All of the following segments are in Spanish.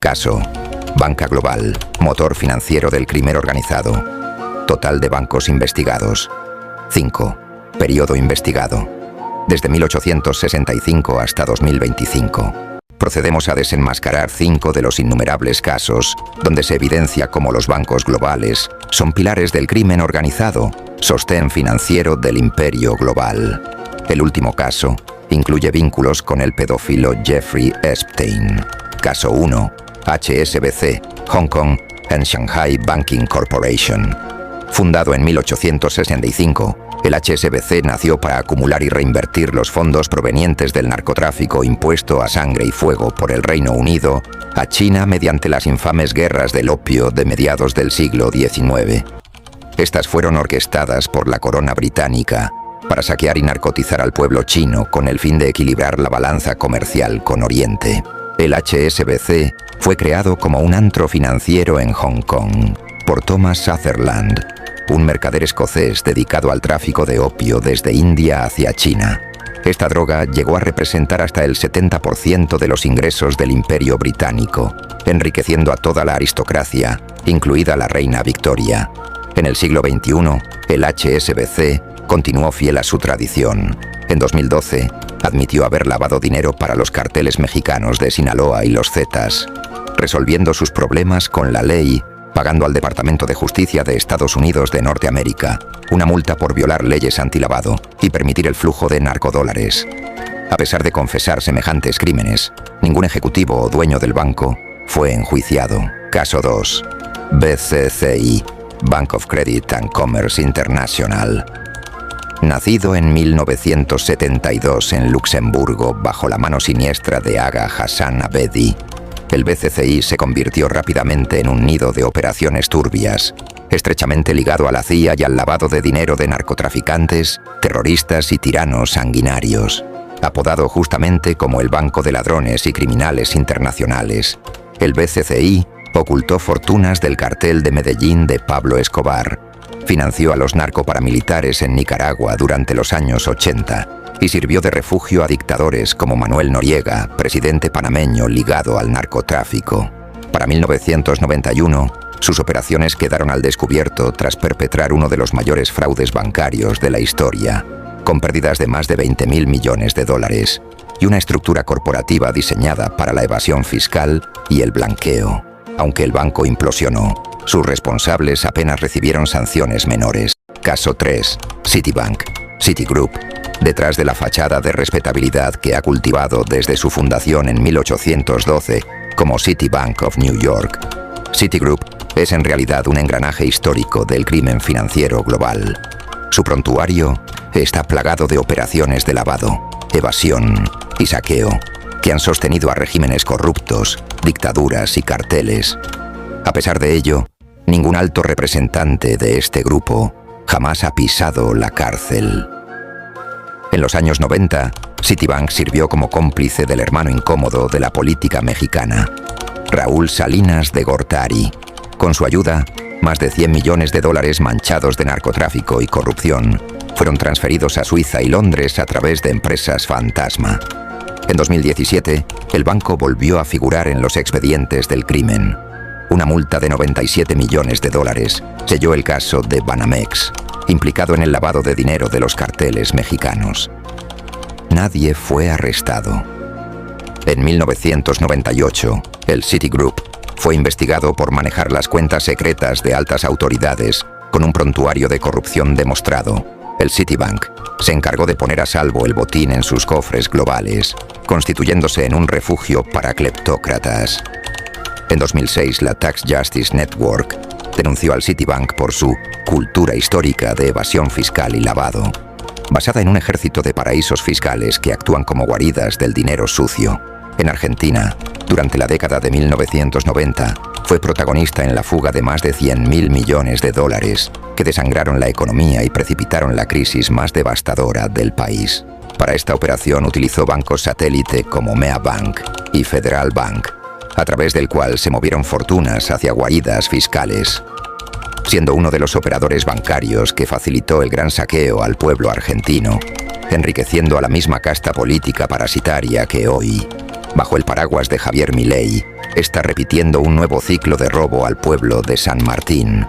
Caso: Banca Global, motor financiero del crimen organizado. Total de bancos investigados: 5. Periodo investigado: desde 1865 hasta 2025. Procedemos a desenmascarar 5 de los innumerables casos donde se evidencia cómo los bancos globales son pilares del crimen organizado, sostén financiero del imperio global. El último caso incluye vínculos con el pedófilo Jeffrey Epstein. Caso 1. HSBC, Hong Kong and Shanghai Banking Corporation. Fundado en 1865, el HSBC nació para acumular y reinvertir los fondos provenientes del narcotráfico impuesto a sangre y fuego por el Reino Unido a China mediante las infames guerras del opio de mediados del siglo XIX. Estas fueron orquestadas por la corona británica para saquear y narcotizar al pueblo chino con el fin de equilibrar la balanza comercial con Oriente. El HSBC fue creado como un antro financiero en Hong Kong por Thomas Sutherland, un mercader escocés dedicado al tráfico de opio desde India hacia China. Esta droga llegó a representar hasta el 70% de los ingresos del Imperio Británico, enriqueciendo a toda la aristocracia, incluida la reina Victoria. En el siglo XXI, el HSBC continuó fiel a su tradición. En 2012, admitió haber lavado dinero para los carteles mexicanos de Sinaloa y los Zetas, resolviendo sus problemas con la ley, pagando al Departamento de Justicia de Estados Unidos de Norteamérica una multa por violar leyes antilavado y permitir el flujo de narcodólares. A pesar de confesar semejantes crímenes, ningún ejecutivo o dueño del banco fue enjuiciado. Caso 2. BCCI, Bank of Credit and Commerce International. Nacido en 1972 en Luxemburgo bajo la mano siniestra de Aga Hassan Abedi, el BCCI se convirtió rápidamente en un nido de operaciones turbias, estrechamente ligado a la CIA y al lavado de dinero de narcotraficantes, terroristas y tiranos sanguinarios. Apodado justamente como el Banco de Ladrones y Criminales Internacionales, el BCCI ocultó fortunas del cartel de Medellín de Pablo Escobar, financió a los narcoparamilitares en Nicaragua durante los años 80 y sirvió de refugio a dictadores como Manuel Noriega, presidente panameño ligado al narcotráfico. Para 1991, sus operaciones quedaron al descubierto tras perpetrar uno de los mayores fraudes bancarios de la historia, con pérdidas de más de 20.000 millones de dólares y una estructura corporativa diseñada para la evasión fiscal y el blanqueo. Aunque el banco implosionó, sus responsables apenas recibieron sanciones menores. Caso 3. Citibank, Citigroup. Detrás de la fachada de respetabilidad que ha cultivado desde su fundación en 1812 como Citibank of New York, Citigroup es en realidad un engranaje histórico del crimen financiero global. Su prontuario está plagado de operaciones de lavado, evasión y saqueo que han sostenido a regímenes corruptos, dictaduras y carteles. A pesar de ello, ningún alto representante de este grupo jamás ha pisado la cárcel. En los años 90, Citibank sirvió como cómplice del hermano incómodo de la política mexicana, Raúl Salinas de Gortari. Con su ayuda, más de 100 millones de dólares manchados de narcotráfico y corrupción fueron transferidos a Suiza y Londres a través de empresas fantasma. En 2017, el banco volvió a figurar en los expedientes del crimen. Una multa de 97 millones de dólares selló el caso de Banamex, implicado en el lavado de dinero de los carteles mexicanos. Nadie fue arrestado. En 1998, el Citigroup fue investigado por manejar las cuentas secretas de altas autoridades con un prontuario de corrupción demostrado. El Citibank se encargó de poner a salvo el botín en sus cofres globales, constituyéndose en un refugio para cleptócratas. En 2006, la Tax Justice Network denunció al Citibank por su cultura histórica de evasión fiscal y lavado, basada en un ejército de paraísos fiscales que actúan como guaridas del dinero sucio. En Argentina, durante la década de 1990, fue protagonista en la fuga de más de 100.000 millones de dólares que desangraron la economía y precipitaron la crisis más devastadora del país. Para esta operación utilizó bancos satélite como Mea Bank y Federal Bank, a través del cual se movieron fortunas hacia guaridas fiscales, siendo uno de los operadores bancarios que facilitó el gran saqueo al pueblo argentino, enriqueciendo a la misma casta política parasitaria que hoy, bajo el paraguas de Javier Milei, está repitiendo un nuevo ciclo de robo al pueblo de San Martín.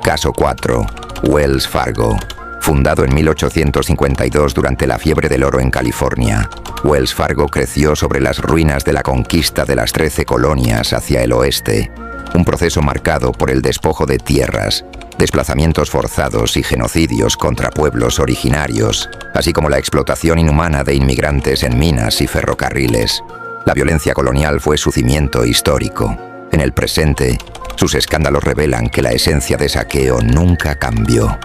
Caso 4. Wells Fargo. Fundado en 1852 durante la fiebre del oro en California, Wells Fargo creció sobre las ruinas de la conquista de las 13 colonias hacia el oeste, un proceso marcado por el despojo de tierras, desplazamientos forzados y genocidios contra pueblos originarios, así como la explotación inhumana de inmigrantes en minas y ferrocarriles. La violencia colonial fue su cimiento histórico. En el presente, sus escándalos revelan que la esencia de saqueo nunca cambió.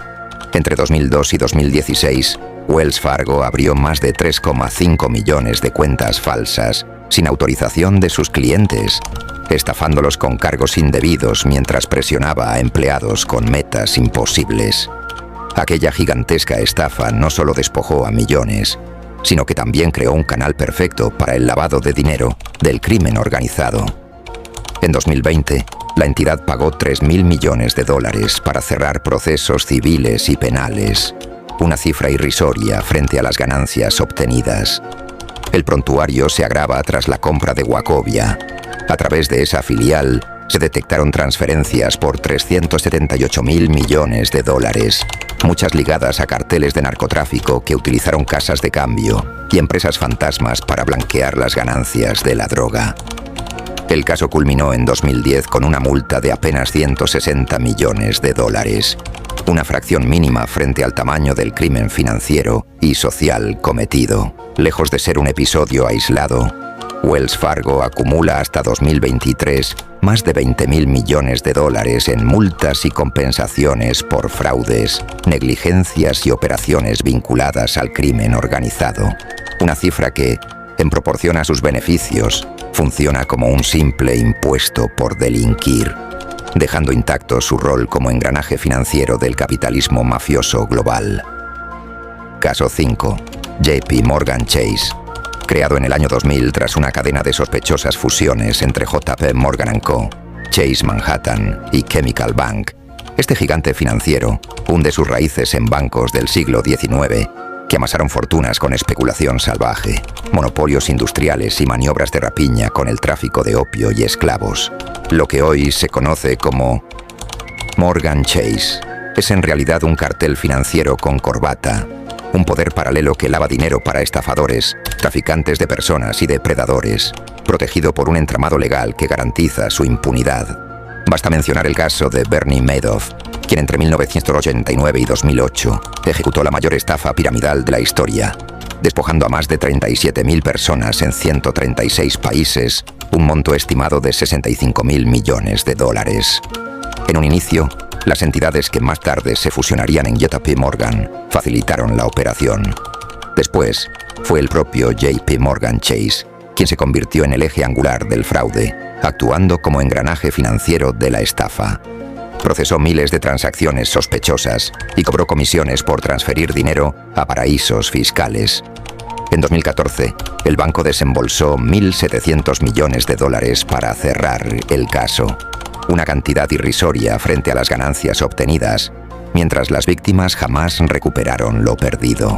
Entre 2002 y 2016, Wells Fargo abrió más de 3,5 millones de cuentas falsas, sin autorización de sus clientes, estafándolos con cargos indebidos mientras presionaba a empleados con metas imposibles. Aquella gigantesca estafa no solo despojó a millones, sino que también creó un canal perfecto para el lavado de dinero del crimen organizado. En 2020, la entidad pagó $3.000 millones para cerrar procesos civiles y penales, una cifra irrisoria frente a las ganancias obtenidas. El prontuario se agrava tras la compra de Wachovia. A través de esa filial, se detectaron transferencias por $378.000 millones, muchas ligadas a carteles de narcotráfico que utilizaron casas de cambio y empresas fantasmas para blanquear las ganancias de la droga. El caso culminó en 2010 con una multa de apenas $160 millones, una fracción mínima frente al tamaño del crimen financiero y social cometido. Lejos de ser un episodio aislado, Wells Fargo acumula hasta 2023 más de $20.000 millones en multas y compensaciones por fraudes, negligencias y operaciones vinculadas al crimen organizado. Una cifra que, en proporción a sus beneficios, funciona como un simple impuesto por delinquir, dejando intacto su rol como engranaje financiero del capitalismo mafioso global. Caso 5. JP Morgan Chase. Creado en el año 2000 tras una cadena de sospechosas fusiones entre JP Morgan & Co., Chase Manhattan y Chemical Bank, este gigante financiero hunde sus raíces en bancos del siglo XIX que amasaron fortunas con especulación salvaje, monopolios industriales y maniobras de rapiña con el tráfico de opio y esclavos. Lo que hoy se conoce como Morgan Chase es en realidad un cartel financiero con corbata, un poder paralelo que lava dinero para estafadores, traficantes de personas y depredadores, protegido por un entramado legal que garantiza su impunidad. Basta mencionar el caso de Bernie Madoff, quien entre 1989 y 2008 ejecutó la mayor estafa piramidal de la historia, despojando a más de 37.000 personas en 136 países, un monto estimado de $65.000 millones. En un inicio, las entidades que más tarde se fusionarían en JP Morgan facilitaron la operación. Después, fue el propio JP Morgan Chase quien se convirtió en el eje angular del fraude, actuando como engranaje financiero de la estafa. Procesó miles de transacciones sospechosas y cobró comisiones por transferir dinero a paraísos fiscales. En 2014, el banco desembolsó $1.700 millones para cerrar el caso, una cantidad irrisoria frente a las ganancias obtenidas, mientras las víctimas jamás recuperaron lo perdido.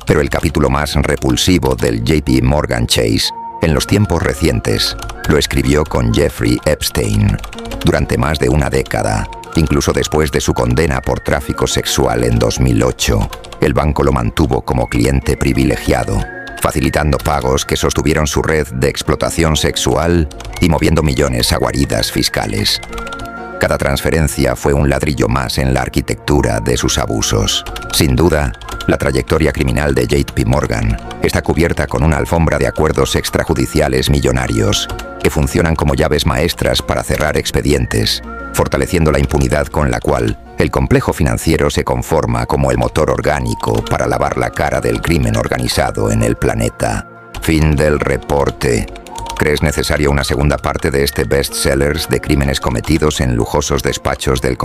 Pero el capítulo más repulsivo del JP Morgan Chase, en los tiempos recientes, lo escribió con Jeffrey Epstein. Durante más de una década, incluso después de su condena por tráfico sexual en 2008, el banco lo mantuvo como cliente privilegiado, facilitando pagos que sostuvieron su red de explotación sexual y moviendo millones a guaridas fiscales. Cada transferencia fue un ladrillo más en la arquitectura de sus abusos. Sin duda, la trayectoria criminal de JP Morgan está cubierta con una alfombra de acuerdos extrajudiciales millonarios que funcionan como llaves maestras para cerrar expedientes, fortaleciendo la impunidad con la cual el complejo financiero se conforma como el motor orgánico para lavar la cara del crimen organizado en el planeta. Fin del reporte. ¿Crees necesaria una segunda parte de este bestsellers de crímenes cometidos en lujosos despachos del